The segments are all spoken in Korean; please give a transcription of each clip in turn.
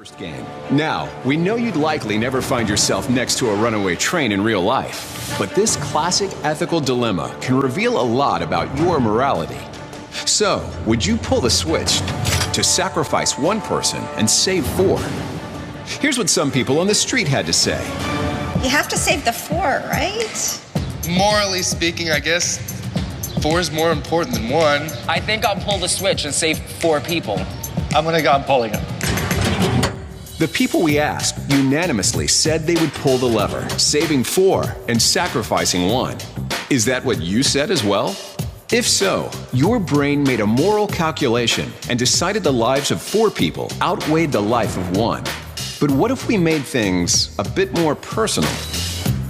First game. Now, we know you'd likely never find yourself next to a runaway train in real life, but this classic ethical dilemma can reveal a lot about your morality. So, would you pull the switch to sacrifice one person and save four? Here's what some people on the street had to say. You have to save the four, right? Morally speaking, I guess 4 is more important than 1. I think I'll pull the switch and save 4 people. I'm gonna go, I'm pulling it. The people we asked unanimously said they would pull the lever, saving 4 and sacrificing 1. Is that what you said as well? If so, your brain made a moral calculation and decided the lives of 4 people outweighed the life of 1. But what if we made things a bit more personal?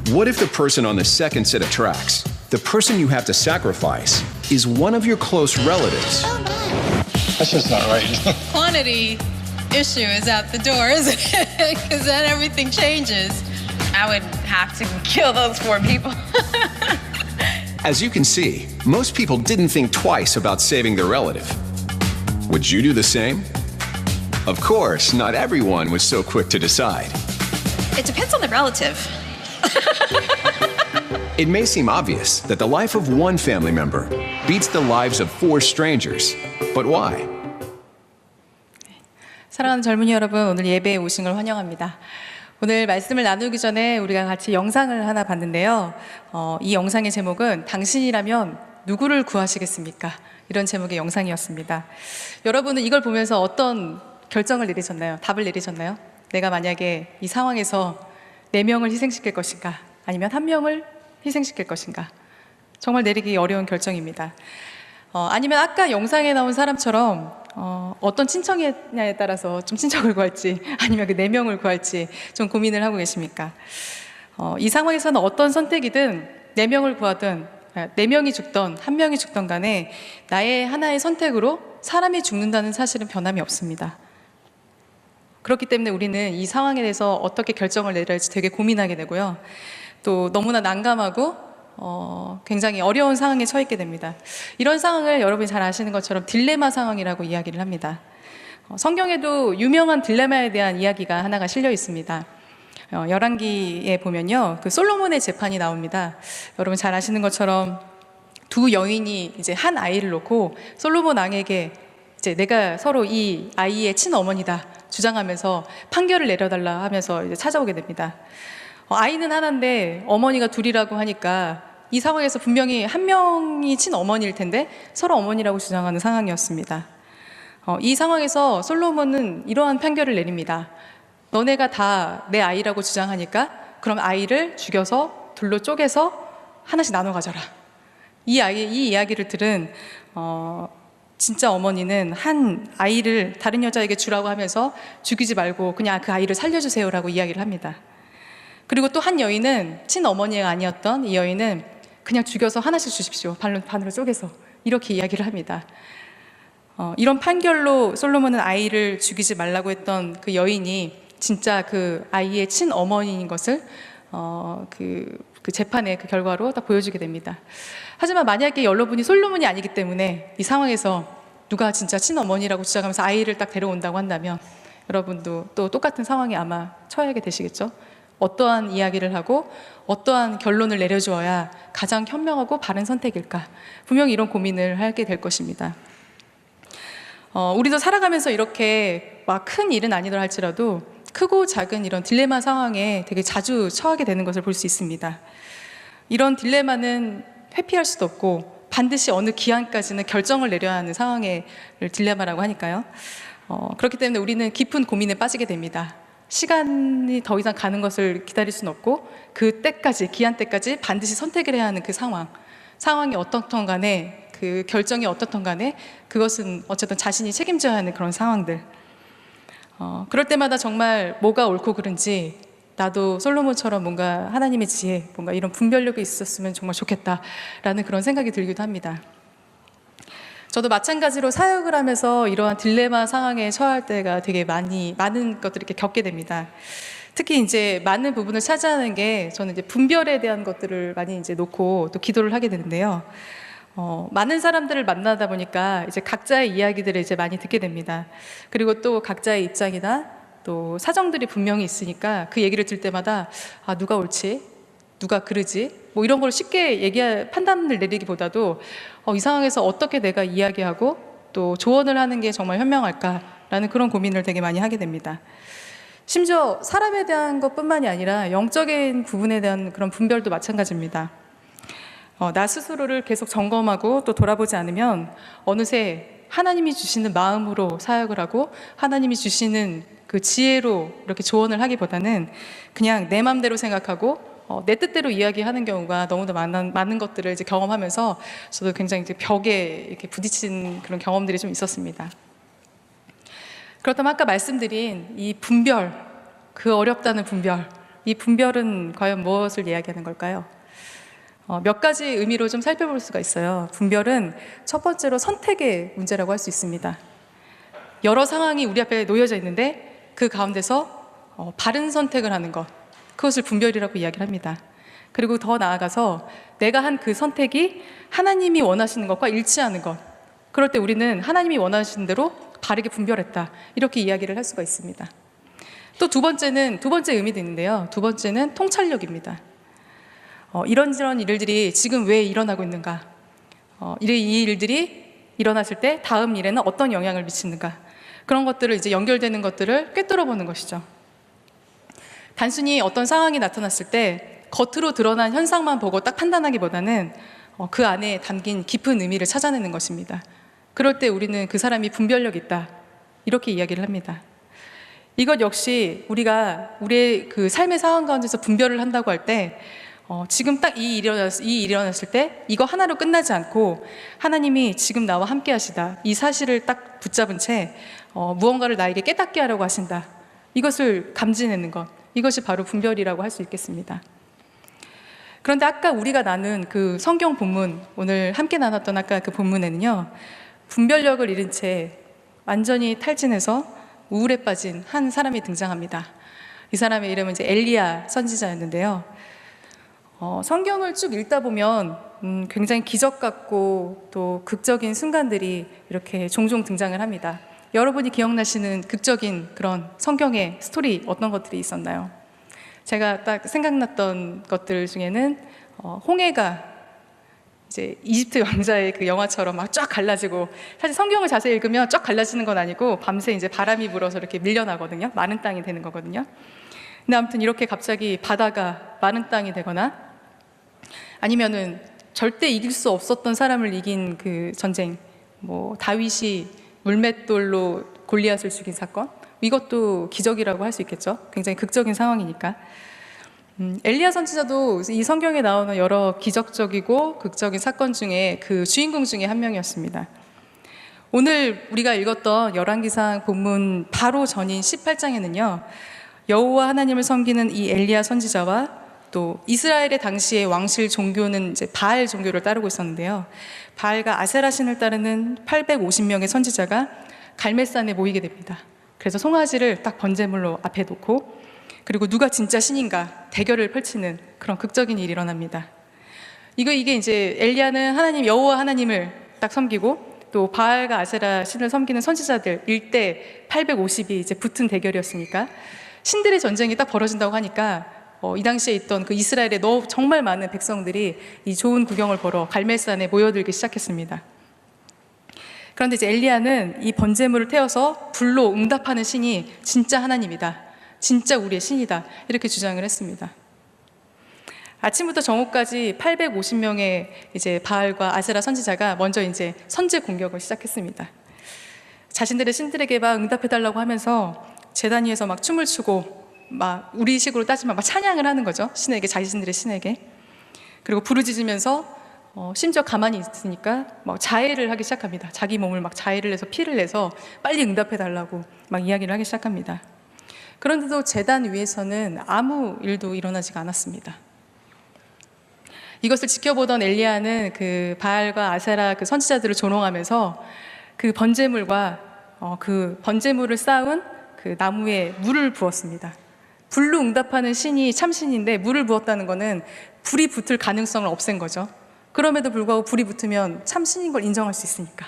What if the person on the second set of tracks, the person you have to sacrifice, is one of your close relatives? That's just not right. Quantity issue is out the door, isn't it? Because then everything changes. I would have to kill those 4 people. As you can see, most people didn't think twice about saving their relative. Would you do the same? Of course, not everyone was so quick to decide. It depends on the relative. It may seem obvious that the life of one family member beats the lives of 4 strangers. But why? 사랑하는 젊은이 여러분, 오늘 예배에 오신 걸 환영합니다. 오늘 말씀을 나누기 전에 우리가 같이 영상을 하나 봤는데요. 이 영상의 제목은 당신이라면 누구를 구하시겠습니까? 이런 제목의 영상이었습니다. 여러분은 이걸 보면서 어떤 결정을 내리셨나요? 답을 내리셨나요? 내가 만약에 이 상황에서 4명을 희생시킬 것인가? 아니면 1명을 희생시킬 것인가? 정말 내리기 어려운 결정입니다. 아니면 아까 영상에 나온 사람처럼 어떤 친척이냐에 따라서 좀 친척을 구할지 아니면 그 4명을 구할지 좀 고민을 하고 계십니까? 이 상황에서는 어떤 선택이든 4명을 구하든 4명이 죽던 1명이 죽던 간에 나의 하나의 선택으로 사람이 죽는다는 사실은 변함이 없습니다. 그렇기 때문에 우리는 이 상황에 대해서 어떻게 결정을 내려야 할지 되게 고민하게 되고요. 또 너무나 난감하고 굉장히 어려운 상황에 처해 있게 됩니다. 이런 상황을 여러분이 잘 아시는 것처럼 딜레마 상황이라고 이야기를 합니다. 성경에도 유명한 딜레마에 대한 이야기가 하나가 실려 있습니다. 열왕기에 보면요, 그 솔로몬의 재판이 나옵니다. 여러분 잘 아시는 것처럼 2 여인이 이제 한 아이를 놓고 솔로몬 왕에게 이제 내가 서로 이 아이의 친어머니다 주장하면서 판결을 내려달라 하면서 이제 찾아오게 됩니다. 아이는 하나인데 어머니가 2이라고 하니까 이 상황에서 분명히 1명이 친어머니일 텐데 서로 어머니라고 주장하는 상황이었습니다. 이 상황에서 솔로몬은 이러한 판결을 내립니다. 너네가 다 내 아이라고 주장하니까 그럼 아이를 죽여서 둘로 쪼개서 하나씩 나눠 가져라. 이 이야기를 들은 진짜 어머니는 한 아이를 다른 여자에게 주라고 하면서 죽이지 말고 그냥 그 아이를 살려주세요라고 이야기를 합니다. 그리고 또 한 여인은 친어머니가 아니었던 이 여인은 그냥 죽여서 하나씩 주십시오. 반으로 쪼개서 이렇게 이야기를 합니다. 이런 판결로 솔로몬은 아이를 죽이지 말라고 했던 그 여인이 진짜 그 아이의 친어머니인 것을 그 재판의 그 결과로 딱 보여주게 됩니다. 하지만 만약에 여러분이 솔로몬이 아니기 때문에 이 상황에서 누가 진짜 친어머니라고 주장하면서 아이를 딱 데려온다고 한다면 여러분도 또 똑같은 상황에 아마 처하게 되시겠죠? 어떠한 이야기를 하고 어떠한 결론을 내려주어야 가장 현명하고 바른 선택일까? 분명히 이런 고민을 하게 될 것입니다. 우리도 살아가면서 이렇게 막 큰 일은 아니더라 할지라도 크고 작은 이런 딜레마 상황에 되게 자주 처하게 되는 것을 볼 수 있습니다. 이런 딜레마는 회피할 수도 없고 반드시 어느 기한까지는 결정을 내려야 하는 상황을 딜레마라고 하니까요. 그렇기 때문에 우리는 깊은 고민에 빠지게 됩니다. 시간이 더 이상 가는 것을 기다릴 수는 없고 그 때까지, 기한 때까지 반드시 선택을 해야 하는 그 상황이 어떻든 간에 그 결정이 어떻든 간에 그것은 어쨌든 자신이 책임져야 하는 그런 상황들. 그럴 때마다 정말 뭐가 옳고 그른지 나도 솔로몬처럼 뭔가 하나님의 지혜, 뭔가 이런 분별력이 있었으면 정말 좋겠다라는 그런 생각이 들기도 합니다. 저도 마찬가지로 사역을 하면서 이러한 딜레마 상황에 처할 때가 되게 많은 것들을 이렇게 겪게 됩니다. 특히 이제 많은 부분을 차지하는 게 저는 이제 분별에 대한 것들을 많이 이제 놓고 또 기도를 하게 되는데요. 많은 사람들을 만나다 보니까 이제 각자의 이야기들을 이제 많이 듣게 됩니다. 그리고 또 각자의 입장이나 또 사정들이 분명히 있으니까 그 얘기를 들 때마다 아, 누가 옳지? 누가 그르지? 뭐 이런 걸 쉽게 판단을 내리기보다도 이 상황에서 어떻게 내가 이야기하고 또 조언을 하는 게 정말 현명할까라는 그런 고민을 되게 많이 하게 됩니다. 심지어 사람에 대한 것뿐만이 아니라 영적인 부분에 대한 그런 분별도 마찬가지입니다. 나 스스로를 계속 점검하고 또 돌아보지 않으면 어느새 하나님이 주시는 마음으로 사역을 하고 하나님이 주시는 그 지혜로 이렇게 조언을 하기보다는 그냥 내 마음대로 생각하고 내 뜻대로 이야기하는 경우가 너무나 많은 것들을 이제 경험하면서 저도 굉장히 이제 벽에 이렇게 부딪힌 그런 경험들이 좀 있었습니다. 그렇다면 아까 말씀드린 이 분별, 그 어렵다는 분별, 이 분별은 과연 무엇을 이야기하는 걸까요? 몇 가지 의미로 좀 살펴볼 수가 있어요. 분별은 첫 번째로 선택의 문제라고 할 수 있습니다. 여러 상황이 우리 앞에 놓여져 있는데 그 가운데서 바른 선택을 하는 것, 그것을 분별이라고 이야기를 합니다. 그리고 더 나아가서 내가 한 그 선택이 하나님이 원하시는 것과 일치하는 것, 그럴 때 우리는 하나님이 원하시는 대로 바르게 분별했다, 이렇게 이야기를 할 수가 있습니다. 또 두 번째 의미도 있는데요. 두 번째는 통찰력입니다. 이런저런 일들이 지금 왜 일어나고 있는가, 이 일들이 일어났을 때 다음 일에는 어떤 영향을 미치는가, 그런 것들을 이제 연결되는 것들을 꿰뚫어 보는 것이죠. 단순히 어떤 상황이 나타났을 때 겉으로 드러난 현상만 보고 딱 판단하기보다는 그 안에 담긴 깊은 의미를 찾아내는 것입니다. 그럴 때 우리는 그 사람이 분별력 있다, 이렇게 이야기를 합니다. 이것 역시 우리가 우리의 그 삶의 상황 가운데서 분별을 한다고 할 때 지금 딱 이 일이 일어났을 때 이거 하나로 끝나지 않고 하나님이 지금 나와 함께 하시다, 이 사실을 딱 붙잡은 채 무언가를 나에게 깨닫게 하려고 하신다, 이것을 감지내는 것, 이것이 바로 분별이라고 할 수 있겠습니다. 그런데 아까 우리가 나눈 그 성경 본문, 오늘 함께 나눴던 아까 그 본문에는요, 분별력을 잃은 채 완전히 탈진해서 우울에 빠진 한 사람이 등장합니다. 이 사람의 이름은 이제 엘리야 선지자였는데요. 성경을 쭉 읽다 보면 굉장히 기적 같고 또 극적인 순간들이 이렇게 종종 등장을 합니다. 여러분이 기억나시는 극적인 그런 성경의 스토리 어떤 것들이 있었나요? 제가 딱 생각났던 것들 중에는 홍해가 이제 이집트 왕자의 그 영화처럼 막 쫙 갈라지고, 사실 성경을 자세히 읽으면 쫙 갈라지는 건 아니고 밤새 이제 바람이 불어서 이렇게 밀려나거든요. 마른 땅이 되는 거거든요. 근데 아무튼 이렇게 갑자기 바다가 마른 땅이 되거나, 아니면은 절대 이길 수 없었던 사람을 이긴 그 전쟁, 뭐 다윗이 물맷돌로 골리앗을 죽인 사건, 이것도 기적이라고 할 수 있겠죠. 굉장히 극적인 상황이니까. 엘리야 선지자도 이 성경에 나오는 여러 기적적이고 극적인 사건 중에 그 주인공 중에 한 명이었습니다. 오늘 우리가 읽었던 열왕기상 본문 바로 전인 18장에는요, 여호와 하나님을 섬기는 이 엘리야 선지자와 또 이스라엘의 당시의 왕실 종교는 이제 바알 종교를 따르고 있었는데요, 바알과 아세라 신을 따르는 850명의 선지자가 갈멜산에 모이게 됩니다. 그래서 송아지를 딱 번제물로 앞에 놓고, 그리고 누가 진짜 신인가 대결을 펼치는 그런 극적인 일이 일어납니다. 이게 이제 엘리야는 하나님, 여호와 하나님을 딱 섬기고, 또 바알과 아세라 신을 섬기는 선지자들 일대 850이 이제 붙은 대결이었으니까 신들의 전쟁이 딱 벌어진다고 하니까 이 당시에 있던 그 이스라엘의 정말 많은 백성들이 이 좋은 구경을 보러 갈멜산에 모여들기 시작했습니다. 그런데 이제 엘리야는 이 번제물을 태워서 불로 응답하는 신이 진짜 하나님이다, 진짜 우리의 신이다, 이렇게 주장을 했습니다. 아침부터 정오까지 850명의 이제 바알과 아세라 선지자가 먼저 이제 선제 공격을 시작했습니다. 자신들의 신들에게 막 응답해달라고 하면서 제단 위에서 막 춤을 추고, 막 우리식으로 따지면 막 찬양을 하는 거죠. 신에게, 자신들의 신에게. 그리고 부르짖으면서 심지어 가만히 있으니까 막 자해를 하기 시작합니다. 자기 몸을 막 자해를 해서 피를 내서 빨리 응답해달라고 막 이야기를 하기 시작합니다. 그런데도 제단 위에서는 아무 일도 일어나지가 않았습니다. 이것을 지켜보던 엘리야는 그 바알과 아세라 그 선지자들을 조롱하면서 그 번제물과 그 번제물을 쌓은 그 나무에 물을 부었습니다. 불로 응답하는 신이 참신인데 물을 부었다는 것은 불이 붙을 가능성을 없앤 거죠. 그럼에도 불구하고 불이 붙으면 참신인 걸 인정할 수 있으니까.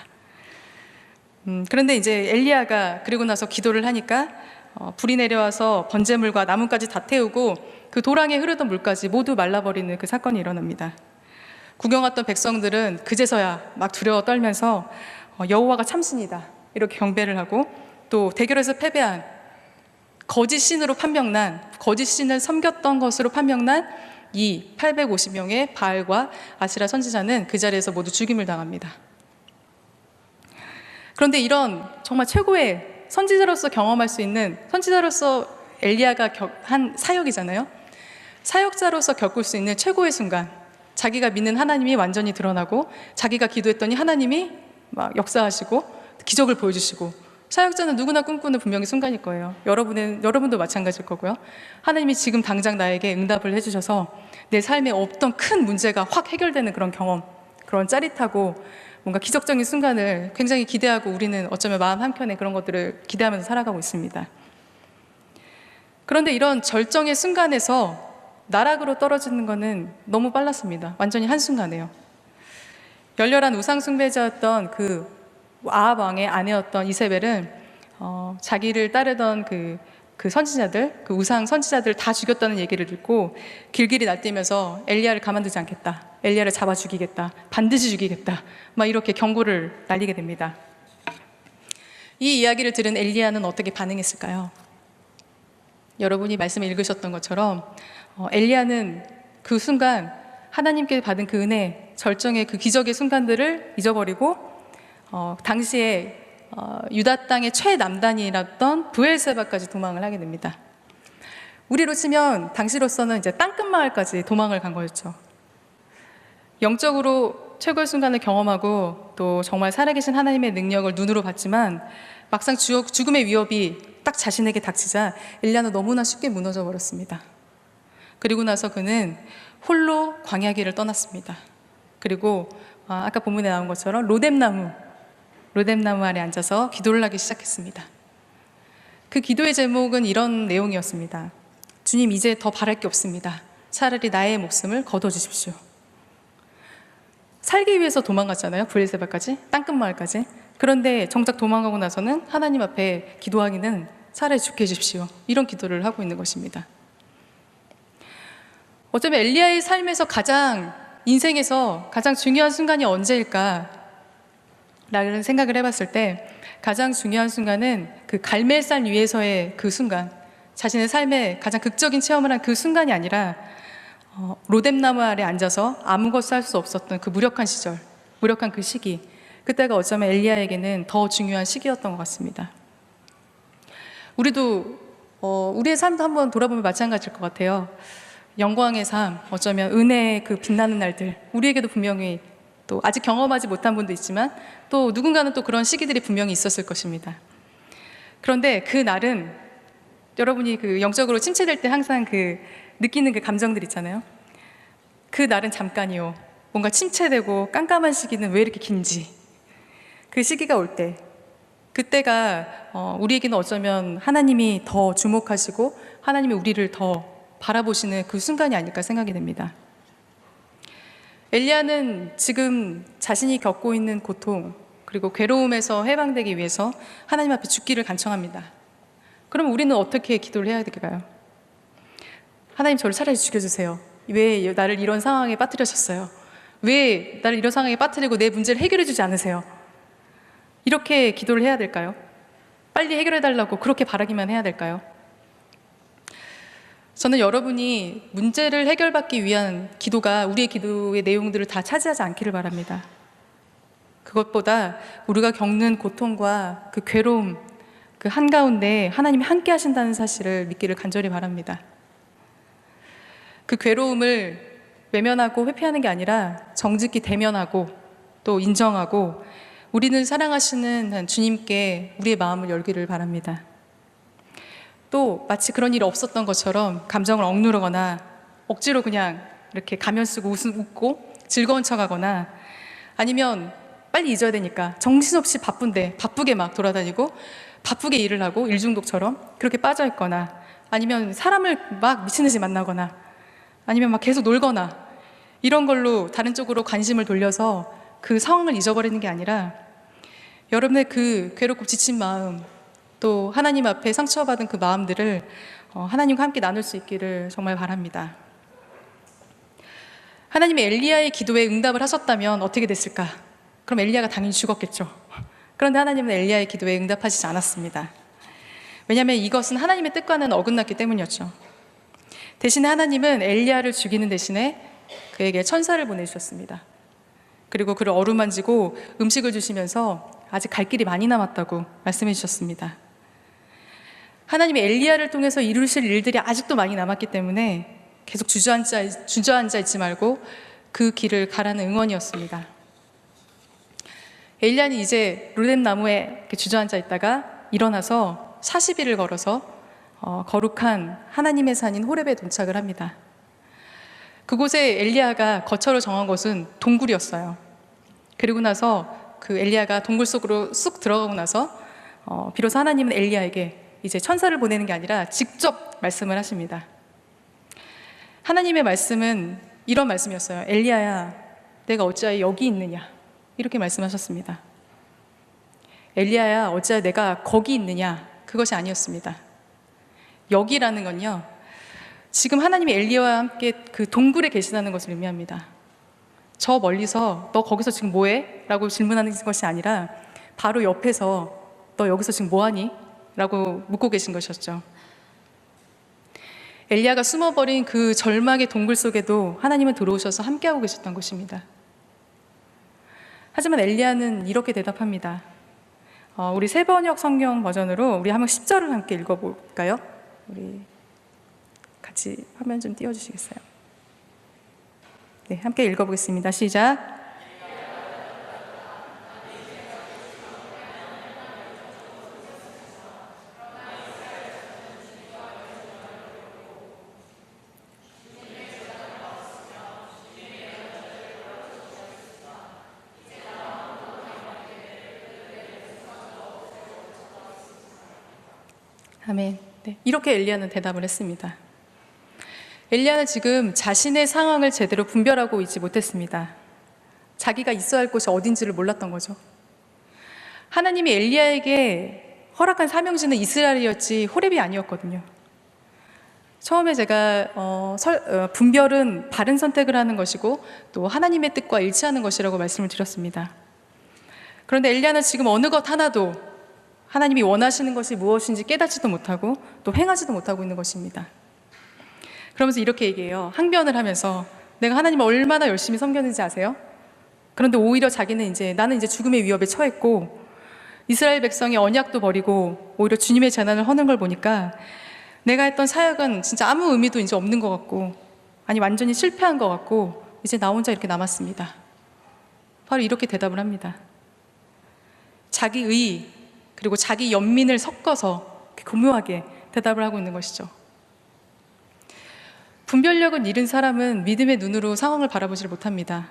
그런데 이제 엘리야가 그리고 나서 기도를 하니까 불이 내려와서 번제물과 나무까지 다 태우고 그 도랑에 흐르던 물까지 모두 말라버리는 그 사건이 일어납니다. 구경 왔던 백성들은 그제서야 막 두려워 떨면서 여호와가 참신이다 이렇게 경배를 하고, 또 대결에서 패배한 거짓 신으로 판명난, 거짓 신을 섬겼던 것으로 판명난 이 850명의 바알과 아시라 선지자는 그 자리에서 모두 죽임을 당합니다. 그런데 이런 정말 최고의 선지자로서 경험할 수 있는, 선지자로서 엘리야가 한 사역이잖아요. 사역자로서 겪을 수 있는 최고의 순간, 자기가 믿는 하나님이 완전히 드러나고 자기가 기도했더니 하나님이 막 역사하시고 기적을 보여주시고, 사역자는 누구나 꿈꾸는 분명히 순간일 거예요. 여러분도 마찬가지일 거고요. 하나님이 지금 당장 나에게 응답을 해주셔서 내 삶에 없던 큰 문제가 확 해결되는 그런 경험, 그런 짜릿하고 뭔가 기적적인 순간을 굉장히 기대하고, 우리는 어쩌면 마음 한켠에 그런 것들을 기대하면서 살아가고 있습니다. 그런데 이런 절정의 순간에서 나락으로 떨어지는 것은 너무 빨랐습니다. 완전히 한순간에요. 열렬한 우상 숭배자였던 그 아합 왕의 아내였던 이세벨은 자기를 따르던 그 선지자들, 그 우상 선지자들 다 죽였다는 얘기를 듣고 길길이 날뛰면서 엘리야를 가만두지 않겠다, 엘리야를 잡아 죽이겠다, 반드시 죽이겠다, 막 이렇게 경고를 날리게 됩니다. 이 이야기를 들은 엘리야는 어떻게 반응했을까요? 여러분이 말씀을 읽으셨던 것처럼 엘리야는 그 순간 하나님께 받은 그 은혜, 절정의 그 기적의 순간들을 잊어버리고 당시에 유다 땅의 최남단이었던 브엘세바까지 도망을 하게 됩니다. 우리로 치면 당시로서는 이제 땅끝마을까지 도망을 간 거였죠. 영적으로 최고의 순간을 경험하고 또 정말 살아계신 하나님의 능력을 눈으로 봤지만 막상 죽음의 위협이 딱 자신에게 닥치자 엘리야는 너무나 쉽게 무너져 버렸습니다. 그리고 나서 그는 홀로 광야길을 떠났습니다. 그리고 아까 본문에 나온 것처럼 로뎀나무 아래 앉아서 기도를 하기 시작했습니다. 그 기도의 제목은 이런 내용이었습니다. 주님, 이제 더 바랄 게 없습니다. 차라리 나의 목숨을 거둬주십시오. 살기 위해서 도망갔잖아요. 브엘세바까지, 땅끝마을까지. 그런데 정작 도망가고 나서는 하나님 앞에 기도하기는 차라리 죽게 해주십시오, 이런 기도를 하고 있는 것입니다. 어쩌면 엘리야의 삶에서 인생에서 가장 중요한 순간이 언제일까 라는 생각을 해봤을 때 가장 중요한 순간은 그 갈멜산 위에서의 그 순간, 자신의 삶에 가장 극적인 체험을 한 그 순간이 아니라 로뎀나무 아래 앉아서 아무것도 할 수 없었던 그 무력한 시절, 무력한 그 시기, 그때가 어쩌면 엘리야에게는 더 중요한 시기였던 것 같습니다. 우리도 우리의 삶도 한번 돌아보면 마찬가지일 것 같아요. 영광의 삶, 어쩌면 은혜의 그 빛나는 날들, 우리에게도 분명히 또 아직 경험하지 못한 분도 있지만 또 누군가는 또 그런 시기들이 분명히 있었을 것입니다. 그런데 그 날은 여러분이 그 영적으로 침체될 때 항상 그 느끼는 그 감정들 있잖아요. 그 날은 잠깐이요. 뭔가 침체되고 깜깜한 시기는 왜 이렇게 긴지. 그 시기가 올 때, 그때가 우리에게는 어쩌면 하나님이 더 주목하시고 하나님이 우리를 더 바라보시는 그 순간이 아닐까 생각이 됩니다. 엘리야는 지금 자신이 겪고 있는 고통 그리고 괴로움에서 해방되기 위해서 하나님 앞에 죽기를 간청합니다. 그럼 우리는 어떻게 기도를 해야 될까요? 하나님, 저를 차라리 죽여주세요. 왜 나를 이런 상황에 빠뜨리셨어요? 왜 나를 이런 상황에 빠뜨리고 내 문제를 해결해 주지 않으세요? 이렇게 기도를 해야 될까요? 빨리 해결해 달라고 그렇게 바라기만 해야 될까요? 저는 여러분이 문제를 해결받기 위한 기도가 우리의 기도의 내용들을 다 차지하지 않기를 바랍니다. 그것보다 우리가 겪는 고통과 그 괴로움, 그 한가운데 하나님이 함께 하신다는 사실을 믿기를 간절히 바랍니다. 그 괴로움을 외면하고 회피하는 게 아니라 정직히 대면하고 또 인정하고 우리는 사랑하시는 주님께 우리의 마음을 열기를 바랍니다. 또 마치 그런 일이 없었던 것처럼 감정을 억누르거나 억지로 그냥 이렇게 가면 쓰고 웃고 즐거운 척하거나, 아니면 빨리 잊어야 되니까 정신없이 바쁘게 막 돌아다니고 바쁘게 일을 하고 일중독처럼 그렇게 빠져있거나, 아니면 사람을 막 미친 듯이 만나거나, 아니면 막 계속 놀거나, 이런 걸로 다른 쪽으로 관심을 돌려서 그 상황을 잊어버리는 게 아니라 여러분의 그 괴롭고 지친 마음, 또 하나님 앞에 상처받은 그 마음들을 하나님과 함께 나눌 수 있기를 정말 바랍니다. 하나님이 엘리야의 기도에 응답을 하셨다면 어떻게 됐을까? 그럼 엘리야가 당연히 죽었겠죠. 그런데 하나님은 엘리야의 기도에 응답하시지 않았습니다. 왜냐하면 이것은 하나님의 뜻과는 어긋났기 때문이었죠. 대신에 하나님은 엘리야를 죽이는 대신에 그에게 천사를 보내주셨습니다. 그리고 그를 어루만지고 음식을 주시면서 아직 갈 길이 많이 남았다고 말씀해 주셨습니다. 하나님이 엘리야를 통해서 이루실 일들이 아직도 많이 남았기 때문에 계속 주저앉아 있지 말고 그 길을 가라는 응원이었습니다. 엘리야는 이제 르뎀 나무에 이렇게 주저앉아 있다가 일어나서 40일을 걸어서 거룩한 하나님의 산인 호렙에 도착을 합니다. 그곳에 엘리야가 거처를 정한 곳은 동굴이었어요. 그리고 나서 그 엘리야가 동굴 속으로 쑥 들어가고 나서 비로소 하나님은 엘리야에게 이제 천사를 보내는 게 아니라 직접 말씀을 하십니다. 하나님의 말씀은 이런 말씀이었어요. 엘리야야, 내가 어찌하여 여기 있느냐? 이렇게 말씀하셨습니다. 엘리야야, 어찌하여 내가 거기 있느냐? 그것이 아니었습니다. 여기라는 건요, 지금 하나님이 엘리야와 함께 그 동굴에 계시다는 것을 의미합니다. 저 멀리서 너 거기서 지금 뭐해? 라고 질문하는 것이 아니라 바로 옆에서 너 여기서 지금 뭐하니? 라고 묻고 계신 것이었죠. 엘리야가 숨어버린 그 절망의 동굴 속에도 하나님은 들어오셔서 함께하고 계셨던 것입니다. 하지만 엘리야는 이렇게 대답합니다. 우리 새번역 성경 버전으로 우리 한번 10절을 함께 읽어볼까요? 우리 같이 화면 좀 띄워주시겠어요? 네, 함께 읽어보겠습니다. 시작. 아멘. 네, 이렇게 엘리야는 대답을 했습니다. 엘리야는 지금 자신의 상황을 제대로 분별하고 있지 못했습니다. 자기가 있어야 할 곳이 어딘지를 몰랐던 거죠. 하나님이 엘리야에게 허락한 사명지는 이스라엘이었지 호렙이 아니었거든요. 처음에 제가 분별은 바른 선택을 하는 것이고 또 하나님의 뜻과 일치하는 것이라고 말씀을 드렸습니다. 그런데 엘리야는 지금 어느 것 하나도 하나님이 원하시는 것이 무엇인지 깨닫지도 못하고 또 행하지도 못하고 있는 것입니다. 그러면서 이렇게 얘기해요. 항변을 하면서 내가 하나님을 얼마나 열심히 섬겼는지 아세요? 그런데 오히려 자기는 나는 이제 죽음의 위협에 처했고 이스라엘 백성의 언약도 버리고 오히려 주님의 재난을 허는 걸 보니까 내가 했던 사역은 진짜 아무 의미도 이제 없는 것 같고, 아니 완전히 실패한 것 같고 이제 나 혼자 이렇게 남았습니다. 바로 이렇게 대답을 합니다. 자기 의 그리고 자기 연민을 섞어서 교묘하게 대답을 하고 있는 것이죠. 분별력은 잃은 사람은 믿음의 눈으로 상황을 바라보지를 못합니다.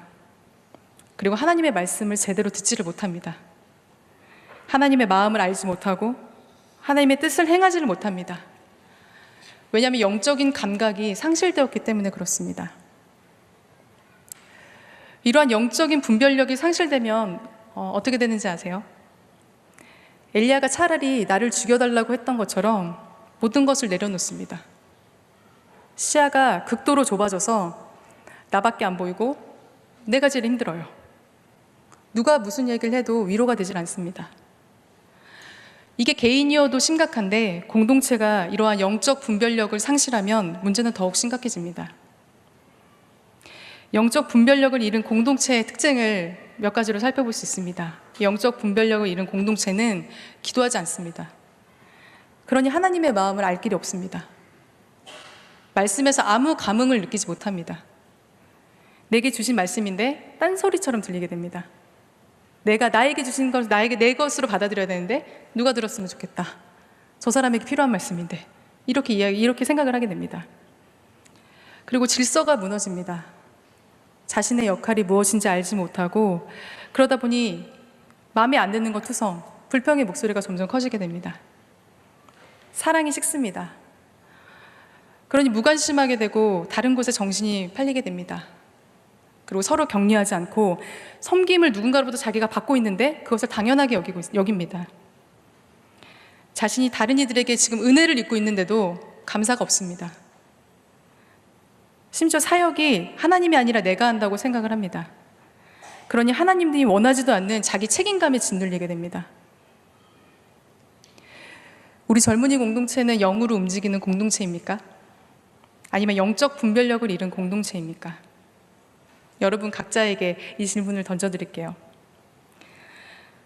그리고 하나님의 말씀을 제대로 듣지를 못합니다. 하나님의 마음을 알지 못하고 하나님의 뜻을 행하지를 못합니다. 왜냐하면 영적인 감각이 상실되었기 때문에 그렇습니다. 이러한 영적인 분별력이 상실되면 어떻게 되는지 아세요? 엘리야가 차라리 나를 죽여달라고 했던 것처럼 모든 것을 내려놓습니다. 시야가 극도로 좁아져서 나밖에 안 보이고 내가 제일 힘들어요. 누가 무슨 얘기를 해도 위로가 되질 않습니다. 이게 개인이어도 심각한데 공동체가 이러한 영적 분별력을 상실하면 문제는 더욱 심각해집니다. 영적 분별력을 잃은 공동체의 특징을 몇 가지로 살펴볼 수 있습니다. 영적 분별력을 잃은 공동체는 기도하지 않습니다. 그러니 하나님의 마음을 알 길이 없습니다. 말씀에서 아무 감흥을 느끼지 못합니다. 내게 주신 말씀인데 딴소리처럼 들리게 됩니다. 내가 나에게 주신 걸 나에게 내 것으로 받아들여야 되는데 누가 들었으면 좋겠다. 저 사람에게 필요한 말씀인데 이렇게 생각을 하게 됩니다. 그리고 질서가 무너집니다. 자신의 역할이 무엇인지 알지 못하고 그러다 보니 마음에 안 드는 것 투성, 불평의 목소리가 점점 커지게 됩니다. 사랑이 식습니다. 그러니 무관심하게 되고 다른 곳에 정신이 팔리게 됩니다. 그리고 서로 격려하지 않고 섬김을 누군가로부터 자기가 받고 있는데 그것을 당연하게 여깁니다. 자신이 다른 이들에게 지금 은혜를 입고 있는데도 감사가 없습니다. 심지어 사역이 하나님이 아니라 내가 한다고 생각을 합니다. 그러니 하나님이 원하지도 않는 자기 책임감에 짓눌리게 됩니다. 우리 젊은이 공동체는 영으로 움직이는 공동체입니까? 아니면 영적 분별력을 잃은 공동체입니까? 여러분 각자에게 이 질문을 던져드릴게요.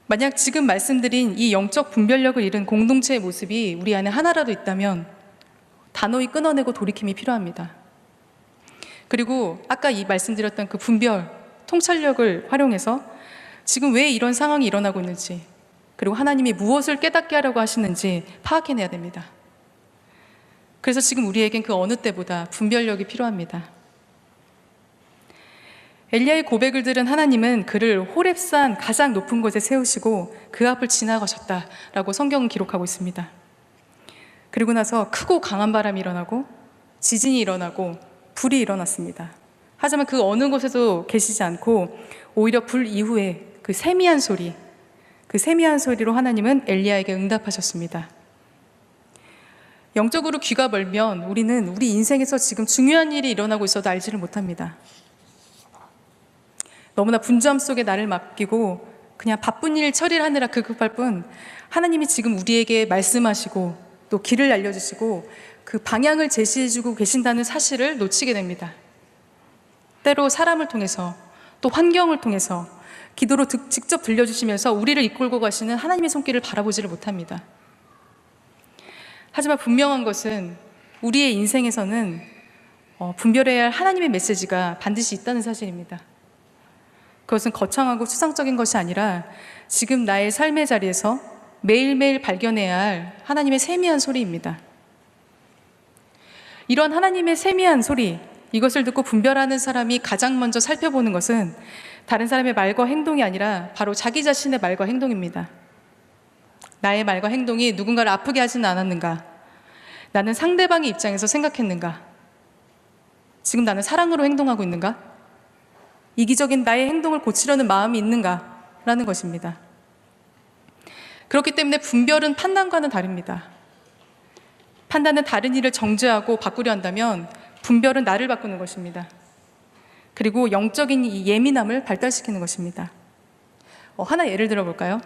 만약 지금 말씀드린 이 영적 분별력을 잃은 공동체의 모습이 우리 안에 하나라도 있다면 단호히 끊어내고 돌이킴이 필요합니다. 그리고 아까 이 말씀드렸던 그 분별, 통찰력을 활용해서 지금 왜 이런 상황이 일어나고 있는지, 그리고 하나님이 무엇을 깨닫게 하려고 하시는지 파악해내야 됩니다. 그래서 지금 우리에겐 그 어느 때보다 분별력이 필요합니다. 엘리야의 고백을 들은 하나님은 그를 호렙산 가장 높은 곳에 세우시고 그 앞을 지나가셨다라고 성경은 기록하고 있습니다. 그리고 나서 크고 강한 바람이 일어나고 지진이 일어나고 불이 일어났습니다. 하지만 그 어느 곳에도 계시지 않고 오히려 불 이후에 그 세미한 소리로 하나님은 엘리야에게 응답하셨습니다. 영적으로 귀가 멀면 우리는 우리 인생에서 지금 중요한 일이 일어나고 있어도 알지를 못합니다. 너무나 분주함 속에 나를 맡기고 그냥 바쁜 일 처리를 하느라 급급할 뿐 하나님이 지금 우리에게 말씀하시고 또 길을 알려주시고 그 방향을 제시해주고 계신다는 사실을 놓치게 됩니다. 때로 사람을 통해서 또 환경을 통해서 기도로 직접 들려주시면서 우리를 이끌고 가시는 하나님의 손길을 바라보지를 못합니다. 하지만 분명한 것은 우리의 인생에서는 분별해야 할 하나님의 메시지가 반드시 있다는 사실입니다. 그것은 거창하고 추상적인 것이 아니라 지금 나의 삶의 자리에서 매일매일 발견해야 할 하나님의 세미한 소리입니다. 이런 하나님의 세미한 소리, 이것을 듣고 분별하는 사람이 가장 먼저 살펴보는 것은 다른 사람의 말과 행동이 아니라 바로 자기 자신의 말과 행동입니다. 나의 말과 행동이 누군가를 아프게 하지는 않았는가? 나는 상대방의 입장에서 생각했는가? 지금 나는 사랑으로 행동하고 있는가? 이기적인 나의 행동을 고치려는 마음이 있는가? 라는 것입니다. 그렇기 때문에 분별은 판단과는 다릅니다. 판단은 다른 일을 정죄하고 바꾸려 한다면 분별은 나를 바꾸는 것입니다. 그리고 영적인 이 예민함을 발달시키는 것입니다. 하나 예를 들어볼까요?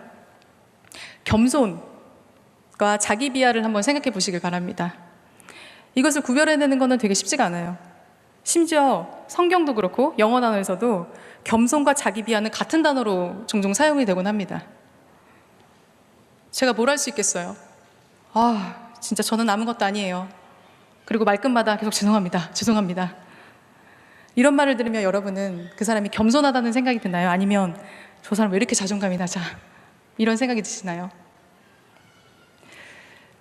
겸손과 자기 비하를 한번 생각해 보시길 바랍니다. 이것을 구별해내는 것은 되게 쉽지가 않아요. 심지어 성경도 그렇고 영어 단어에서도 겸손과 자기 비하는 같은 단어로 종종 사용이 되곤 합니다. 제가 뭘 할 수 있겠어요? 진짜 저는 아무것도 아니에요. 그리고 말끝마다 계속 죄송합니다. 이런 말을 들으면 여러분은 그 사람이 겸손하다는 생각이 드나요? 아니면 저 사람 왜 이렇게 자존감이 낮아? 이런 생각이 드시나요?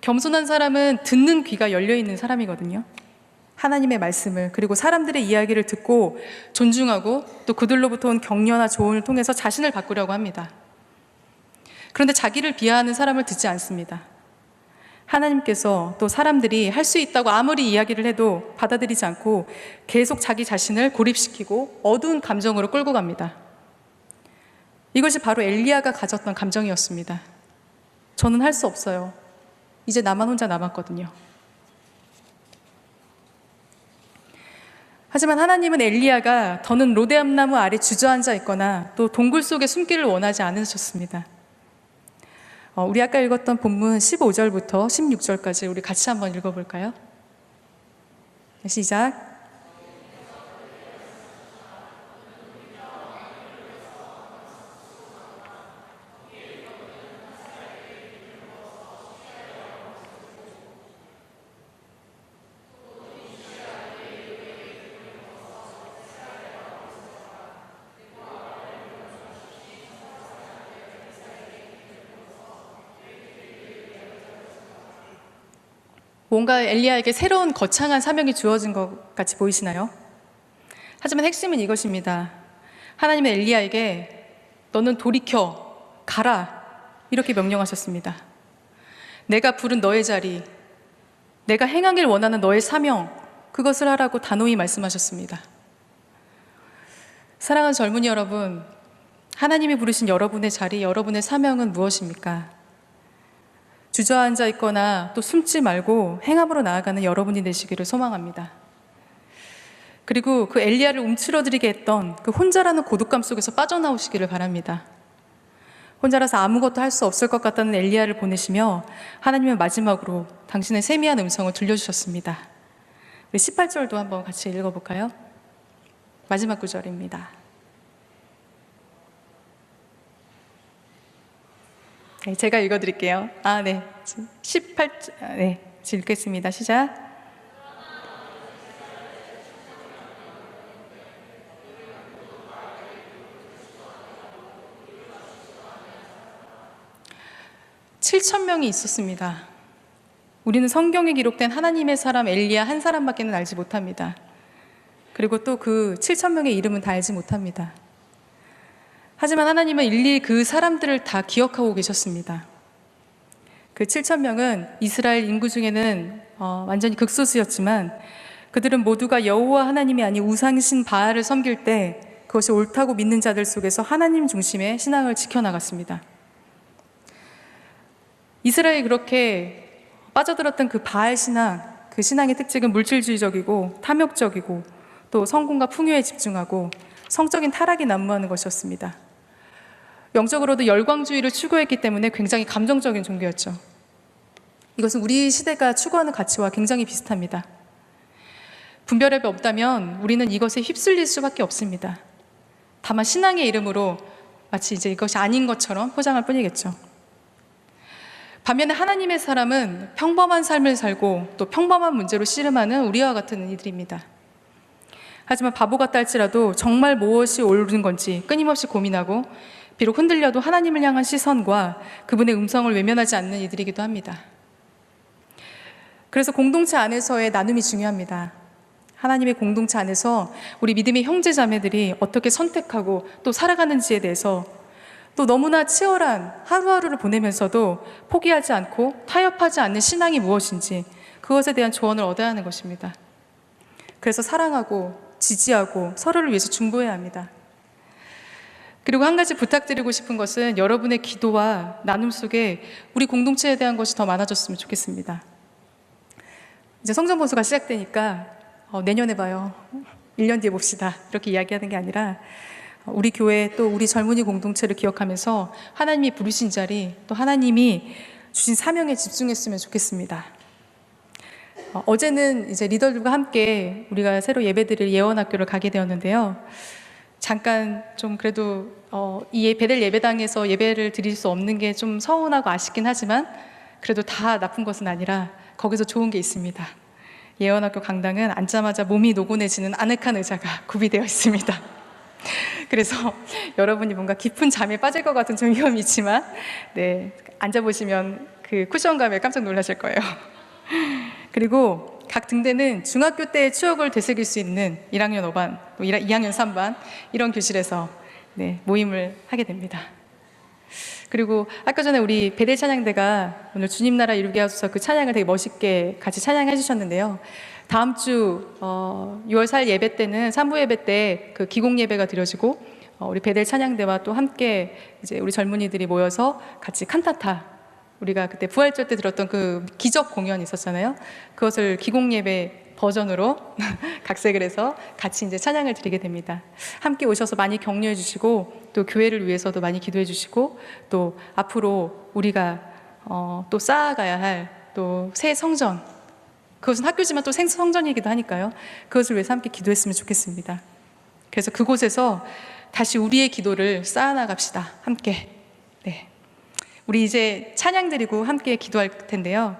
겸손한 사람은 듣는 귀가 열려있는 사람이거든요. 하나님의 말씀을, 그리고 사람들의 이야기를 듣고 존중하고 또 그들로부터 온 격려나 조언을 통해서 자신을 바꾸려고 합니다. 그런데 자기를 비하하는 사람을 듣지 않습니다. 하나님께서 또 사람들이 할 수 있다고 아무리 이야기를 해도 받아들이지 않고 계속 자기 자신을 고립시키고 어두운 감정으로 끌고 갑니다. 이것이 바로 엘리야가 가졌던 감정이었습니다. 저는 할 수 없어요. 이제 나만 혼자 남았거든요. 하지만 하나님은 엘리야가 더는 로데암나무 아래 주저앉아 있거나 또 동굴 속에 숨기를 원하지 않으셨습니다. 우리 아까 읽었던 본문 15절부터 16절까지 우리 같이 한번 읽어볼까요? 시작. 뭔가 엘리야에게 새로운 거창한 사명이 주어진 것 같이 보이시나요? 하지만 핵심은 이것입니다. 하나님은 엘리야에게 너는 돌이켜 가라 이렇게 명령하셨습니다. 내가 부른 너의 자리, 내가 행하길 원하는 너의 사명, 그것을 하라고 단호히 말씀하셨습니다. 사랑하는 젊은이 여러분, 하나님이 부르신 여러분의 자리, 여러분의 사명은 무엇입니까? 주저앉아 있거나 또 숨지 말고 행함으로 나아가는 여러분이 되시기를 소망합니다. 그리고 그 엘리야를 움츠러들이게 했던 그 혼자라는 고독감 속에서 빠져나오시기를 바랍니다. 혼자라서 아무것도 할 수 없을 것 같다는 엘리야를 보내시며 하나님은 마지막으로 당신의 세미한 음성을 들려주셨습니다. 18절도 한번 같이 읽어볼까요? 마지막 구절입니다. 네, 제가 읽어드릴게요. 네. 18절, 네. 읽겠습니다. 시작. (7,000명이) 있었습니다. 우리는 성경에 기록된 하나님의 사람 엘리야 한 사람밖에는 알지 못합니다. 그리고 또 그 7,000명의 이름은 다 알지 못합니다. 하지만 하나님은 일일이 그 사람들을 다 기억하고 계셨습니다. 그 7,000명은 이스라엘 인구 중에는 완전히 극소수였지만 그들은 모두가 여호와 하나님이 아닌 우상신 바알을 섬길 때 그것이 옳다고 믿는 자들 속에서 하나님 중심의 신앙을 지켜나갔습니다. 이스라엘이 그렇게 빠져들었던 그 바알 신앙, 그 신앙의 특징은 물질주의적이고 탐욕적이고 또 성공과 풍요에 집중하고 성적인 타락이 난무하는 것이었습니다. 영적으로도 열광주의를 추구했기 때문에 굉장히 감정적인 종교였죠. 이것은 우리 시대가 추구하는 가치와 굉장히 비슷합니다. 분별앱이 없다면 우리는 이것에 휩쓸릴 수밖에 없습니다. 다만 신앙의 이름으로 마치 이제 이것이 아닌 것처럼 포장할 뿐이겠죠. 반면에 하나님의 사람은 평범한 삶을 살고 또 평범한 문제로 씨름하는 우리와 같은 이들입니다. 하지만 바보 같다 할지라도 정말 무엇이 옳은 건지 끊임없이 고민하고 비록 흔들려도 하나님을 향한 시선과 그분의 음성을 외면하지 않는 이들이기도 합니다. 그래서 공동체 안에서의 나눔이 중요합니다. 하나님의 공동체 안에서 우리 믿음의 형제 자매들이 어떻게 선택하고 또 살아가는지에 대해서 또 너무나 치열한 하루하루를 보내면서도 포기하지 않고 타협하지 않는 신앙이 무엇인지 그것에 대한 조언을 얻어야 하는 것입니다. 그래서 사랑하고 지지하고 서로를 위해서 중보해야 합니다. 그리고 한 가지 부탁드리고 싶은 것은 여러분의 기도와 나눔 속에 우리 공동체에 대한 것이 더 많아졌으면 좋겠습니다. 이제 성전보수가 시작되니까 내년에 봐요, 1년 뒤에 봅시다 이렇게 이야기하는 게 아니라 우리 교회 또 우리 젊은이 공동체를 기억하면서 하나님이 부르신 자리 또 하나님이 주신 사명에 집중했으면 좋겠습니다. 어제는 이제 리더들과 함께 우리가 새로 예배드릴 예원학교를 가게 되었는데요. 잠깐 좀 그래도 이 베델 예배당에서 예배를 드릴 수 없는 게 좀 서운하고 아쉽긴 하지만 그래도 다 나쁜 것은 아니라 거기서 좋은 게 있습니다. 예원학교 강당은 앉자마자 몸이 노곤해지는 아늑한 의자가 구비되어 있습니다. 그래서 여러분이 뭔가 깊은 잠에 빠질 것 같은 좀 위험이 있지만 앉아보시면 그 쿠션감에 깜짝 놀라실 거예요. 그리고 각 등대는 중학교 때의 추억을 되새길 수 있는 1학년 5반, 또 2학년 3반 이런 교실에서 모임을 하게 됩니다. 그리고 아까 전에 우리 베델 찬양대가 오늘 주님 나라 이루게 하소서 그 찬양을 되게 멋있게 같이 찬양해 주셨는데요. 다음 주 6월 4일 예배 때는 3부 예배 때 그 기공 예배가 드려지고 우리 베델 찬양대와 또 함께 이제 우리 젊은이들이 모여서 같이 칸타타, 우리가 그때 부활절 때 들었던 그 기적 공연이 있었잖아요. 그것을 기공 예배 버전으로 각색을 해서 같이 이제 찬양을 드리게 됩니다. 함께 오셔서 많이 격려해 주시고 또 교회를 위해서도 많이 기도해 주시고 또 앞으로 우리가 또 쌓아가야 할 또 새 성전, 그것은 학교지만 또 성전이기도 하니까요. 그것을 위해서 함께 기도했으면 좋겠습니다. 그래서 그곳에서 다시 우리의 기도를 쌓아나갑시다. 함께. 우리 이제 찬양 드리고 함께 기도할 텐데요.